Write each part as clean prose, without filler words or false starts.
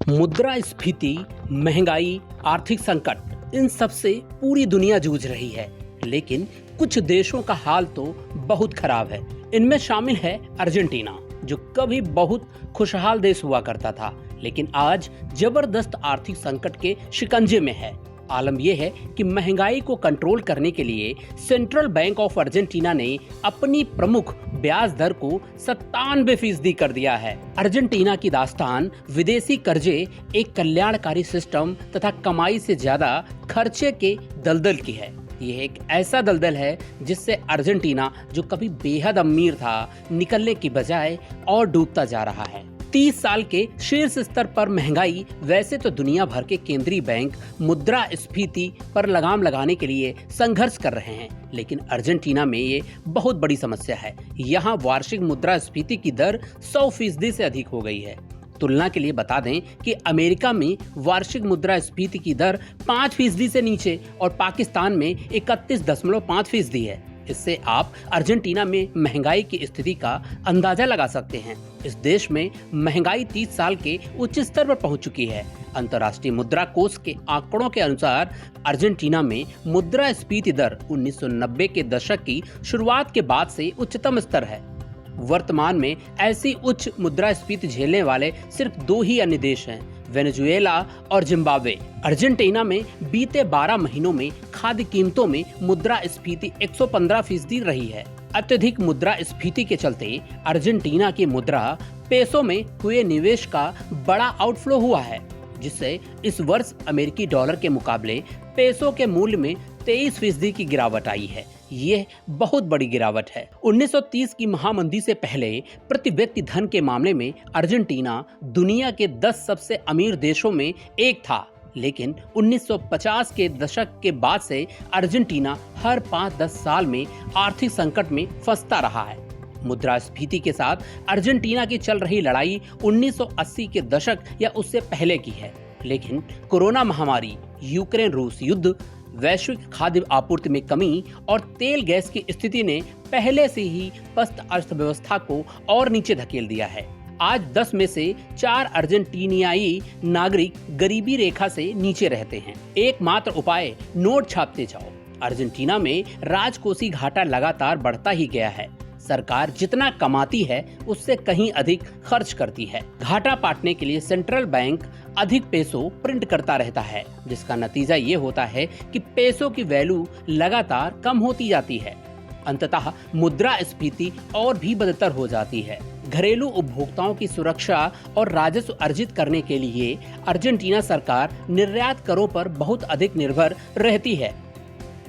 मुद्रास्फीति, महंगाई, आर्थिक संकट, इन सब से पूरी दुनिया जूझ रही है। लेकिन कुछ देशों का हाल तो बहुत खराब है। इनमें शामिल है अर्जेंटीना, जो कभी बहुत खुशहाल देश हुआ करता था, लेकिन आज जबरदस्त आर्थिक संकट के शिकंजे में है। आलम यह है कि महंगाई को कंट्रोल करने के लिए सेंट्रल बैंक ऑफ अर्जेंटीना ने अपनी प्रमुख ब्याज दर को 97% कर दिया है। अर्जेंटीना की दास्तान विदेशी कर्जे, एक कल्याणकारी सिस्टम तथा कमाई से ज्यादा खर्चे के दलदल की है। यह एक ऐसा दलदल है जिससे अर्जेंटीना, जो कभी बेहद अमीर था, निकलने की बजाय और डूबता जा रहा है। 30 साल के शीर्ष स्तर पर महंगाई। वैसे तो दुनिया भर के केंद्रीय बैंक मुद्रास्फीति पर लगाम लगाने के लिए संघर्ष कर रहे हैं, लेकिन अर्जेंटीना में ये बहुत बड़ी समस्या है। यहाँ वार्षिक मुद्रास्फीति की दर 100% से अधिक हो गई है। तुलना के लिए बता दें कि अमेरिका में वार्षिक मुद्रास्फीति की दर 5% से नीचे और पाकिस्तान में 31.5% है। इससे आप अर्जेंटीना में महंगाई की स्थिति का अंदाजा लगा सकते हैं। इस देश में महंगाई 30 साल के उच्च स्तर पर पहुंच चुकी है। अंतर्राष्ट्रीय मुद्रा कोष के आंकड़ों के अनुसार अर्जेंटीना में मुद्रास्फीति दर 1990 के दशक की शुरुआत के बाद से उच्चतम स्तर है। वर्तमान में ऐसी उच्च मुद्रास्फीति झेलने वाले सिर्फ 2 ही अन्य देश हैं, वेनेजुएला और जिम्बाब्वे। अर्जेंटीना में बीते 12 महीनों में खाद्य कीमतों में मुद्रास्फीति 115% रही है। अत्यधिक मुद्रास्फीति के चलते अर्जेंटीना की मुद्रा पेसो में हुए निवेश का बड़ा आउटफ्लो हुआ है, जिससे इस वर्ष अमेरिकी डॉलर के मुकाबले पेसो के मूल्य में 23% की गिरावट आई है। यह बहुत बड़ी गिरावट है। 1930 की महामंदी से पहले प्रति व्यक्ति धन के मामले में अर्जेंटीना दुनिया के 10 सबसे अमीर देशों में एक था, लेकिन 1950 के दशक के बाद से अर्जेंटीना हर 5-10 साल में आर्थिक संकट में फंसता रहा है। मुद्रास्फीति के साथ अर्जेंटीना की चल रही लड़ाई 1980 के दशक या उससे पहले की है, लेकिन कोरोना महामारी, यूक्रेन रूस युद्ध, वैश्विक खाद्य आपूर्ति में कमी और तेल गैस की स्थिति ने पहले से ही पस्त अर्थव्यवस्था को और नीचे धकेल दिया है। आज 10 में से 4 अर्जेंटीनियाई नागरिक गरीबी रेखा से नीचे रहते हैं। एकमात्र उपाय नोट छापते जाओ। अर्जेंटीना में राजकोषीय घाटा लगातार बढ़ता ही गया है। सरकार जितना कमाती है उससे कहीं अधिक खर्च करती है। घाटा पाटने के लिए सेंट्रल बैंक अधिक पेसो प्रिंट करता रहता है, जिसका नतीजा ये होता है कि पेसो की वैल्यू लगातार कम होती जाती है। अंततः मुद्रास्फीति और भी बदतर हो जाती है। घरेलू उपभोक्ताओं की सुरक्षा और राजस्व अर्जित करने के लिए अर्जेंटीना सरकार निर्यात करों पर बहुत अधिक निर्भर रहती है।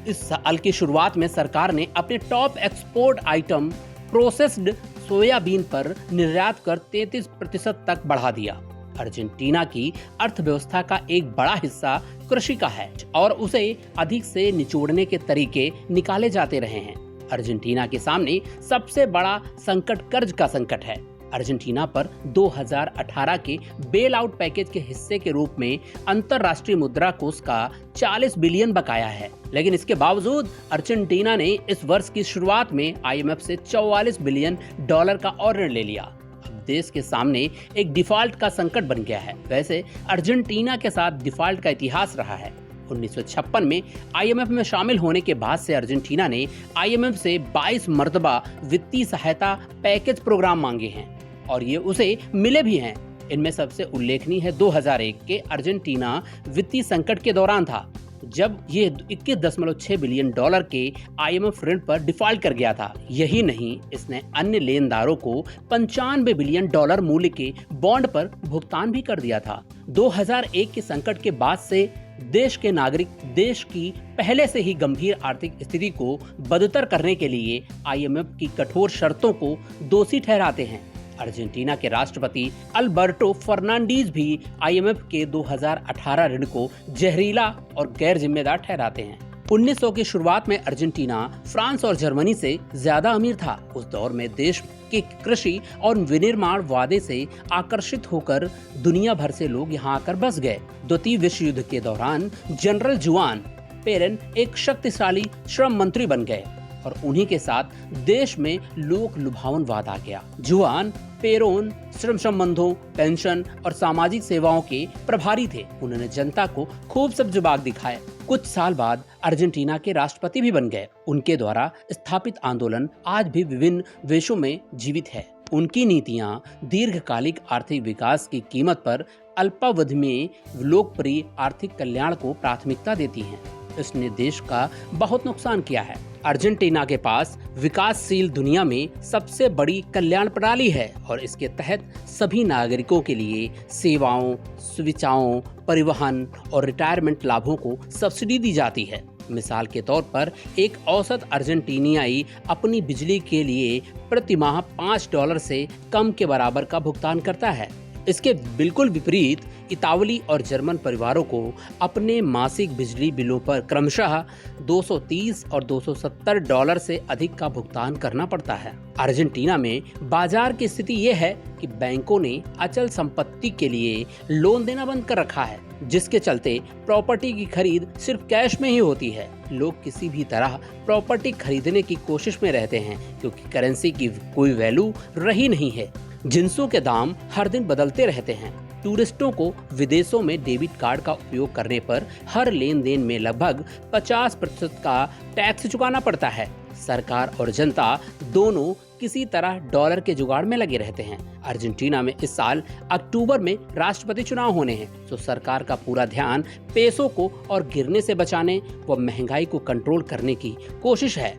इस साल की शुरुआत में सरकार ने अपने top export item processed soybean पर निर्यात कर 33% तक बढ़ा दिया। अर्जेंटीना की अर्थव्यवस्था का एक बड़ा हिस्सा कृषि का है और उसे अधिक से निचोड़ने के तरीके निकाले जाते रहे हैं। अर्जेंटीना के सामने सबसे बड़ा संकट कर्ज का संकट है। अर्जेंटीना पर 2018 के बेल आउट पैकेज के हिस्से के रूप में अंतर्राष्ट्रीय मुद्रा कोष का 40 बिलियन बकाया है, लेकिन इसके बावजूद अर्जेंटीना ने इस वर्ष की शुरुआत में IMF से 44 बिलियन डॉलर का और ऋण ले लिया। अब देश के सामने एक डिफॉल्ट का संकट बन गया है। वैसे अर्जेंटीना के साथ डिफॉल्ट का इतिहास रहा है। 1956 में IMF में शामिल होने के बाद से अर्जेंटीना ने IMF से 22 मर्तबा वित्तीय सहायता पैकेज प्रोग्राम मांगे हैं और ये उसे मिले भी हैं। इनमें सबसे उल्लेखनीय है 2001 के अर्जेंटीना वित्तीय संकट के दौरान था, जब ये 21.6 बिलियन डॉलर के IMF ऋण पर डिफॉल्ट कर गया था। यही नहीं, इसने अन्य लेनदारों को 95 बिलियन डॉलर मूल्य के बॉन्ड पर भुगतान भी कर दिया था। 2001 के संकट के बाद से देश के नागरिक देश की पहले से ही गंभीर आर्थिक स्थिति को बदतर करने के लिए IMF की कठोर शर्तों को दोषी ठहराते हैं। अर्जेंटीना के राष्ट्रपति अल्बर्टो फर्नांडीज भी IMF के 2018 ऋण को जहरीला और गैर जिम्मेदार ठहराते हैं। 1900 की शुरुआत में अर्जेंटीना फ्रांस और जर्मनी से ज्यादा अमीर था। उस दौर में देश के कृषि और विनिर्माण वादे से आकर्षित होकर दुनिया भर से लोग यहाँ आकर बस गए। द्वितीय विश्व युद्ध के दौरान जनरल जुआन पेरेन एक शक्तिशाली श्रम मंत्री बन गए और उन्हीं के साथ देश में लोक लुभावन वाद आ गया। जुआन पेरोन, श्रम संबंधों, पेंशन और सामाजिक सेवाओं के प्रभारी थे। उन्होंने जनता को खूब सब जवाब दिखाए। कुछ साल बाद अर्जेंटीना के राष्ट्रपति भी बन गए। उनके द्वारा स्थापित आंदोलन आज भी विभिन्न देशों में जीवित है। उनकी नीतियां दीर्घकालिक आर्थिक विकास की कीमत पर अल्पावधि में लोकप्रिय आर्थिक कल्याण को प्राथमिकता देती हैं। इसने देश का बहुत नुकसान किया है। अर्जेंटीना के पास विकासशील दुनिया में सबसे बड़ी कल्याण प्रणाली है और इसके तहत सभी नागरिकों के लिए सेवाओं, सुविधाओं, परिवहन और रिटायरमेंट लाभों को सब्सिडी दी जाती है। मिसाल के तौर पर एक औसत अर्जेंटीनियाई अपनी बिजली के लिए प्रति माह $5 से कम के बराबर का भुगतान करता है। इसके बिल्कुल विपरीत इतावली और जर्मन परिवारों को अपने मासिक बिजली बिलों पर क्रमशः $230 और $270 से अधिक का भुगतान करना पड़ता है। अर्जेंटीना में बाजार की स्थिति यह है कि बैंकों ने अचल संपत्ति के लिए लोन देना बंद कर रखा है, जिसके चलते प्रॉपर्टी की खरीद सिर्फ कैश में ही होती है। लोग किसी भी तरह प्रॉपर्टी खरीदने की कोशिश में रहते हैं क्योंकि करेंसी की कोई वैल्यू रही नहीं है। जिंसों के दाम हर दिन बदलते रहते हैं। टूरिस्टों को विदेशों में डेबिट कार्ड का उपयोग करने पर हर लेन देन में लगभग 50% का टैक्स चुकाना पड़ता है। सरकार और जनता दोनों किसी तरह डॉलर के जुगाड़ में लगे रहते हैं। अर्जेंटीना में इस साल अक्टूबर में राष्ट्रपति चुनाव होने हैं, तो सरकार का पूरा ध्यान पेसो को और गिरने से बचाने व महंगाई को कंट्रोल करने की कोशिश है,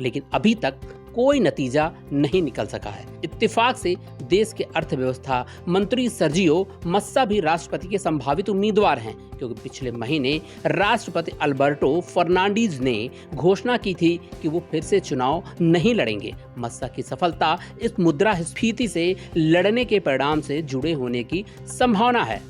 लेकिन अभी तक कोई नतीजा नहीं निकल सका है। इत्तेफाक से देश के अर्थव्यवस्था मंत्री सर्जियो मस्सा भी राष्ट्रपति के संभावित उम्मीदवार हैं, क्योंकि पिछले महीने राष्ट्रपति अल्बर्टो फर्नांडीज ने घोषणा की थी कि वो फिर से चुनाव नहीं लड़ेंगे। मस्सा की सफलता इस मुद्रास्फीति से लड़ने के परिणाम से जुड़े होने की संभावना है।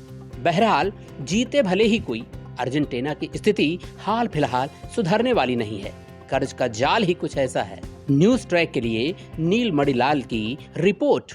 बहरहाल जीते भले ही कोई, अर्जेंटीना की स्थिति हाल फिलहाल सुधरने वाली नहीं है। कर्ज का जाल ही कुछ ऐसा है। न्यूज़ ट्रैक के लिए नील मणिलाल की रिपोर्ट।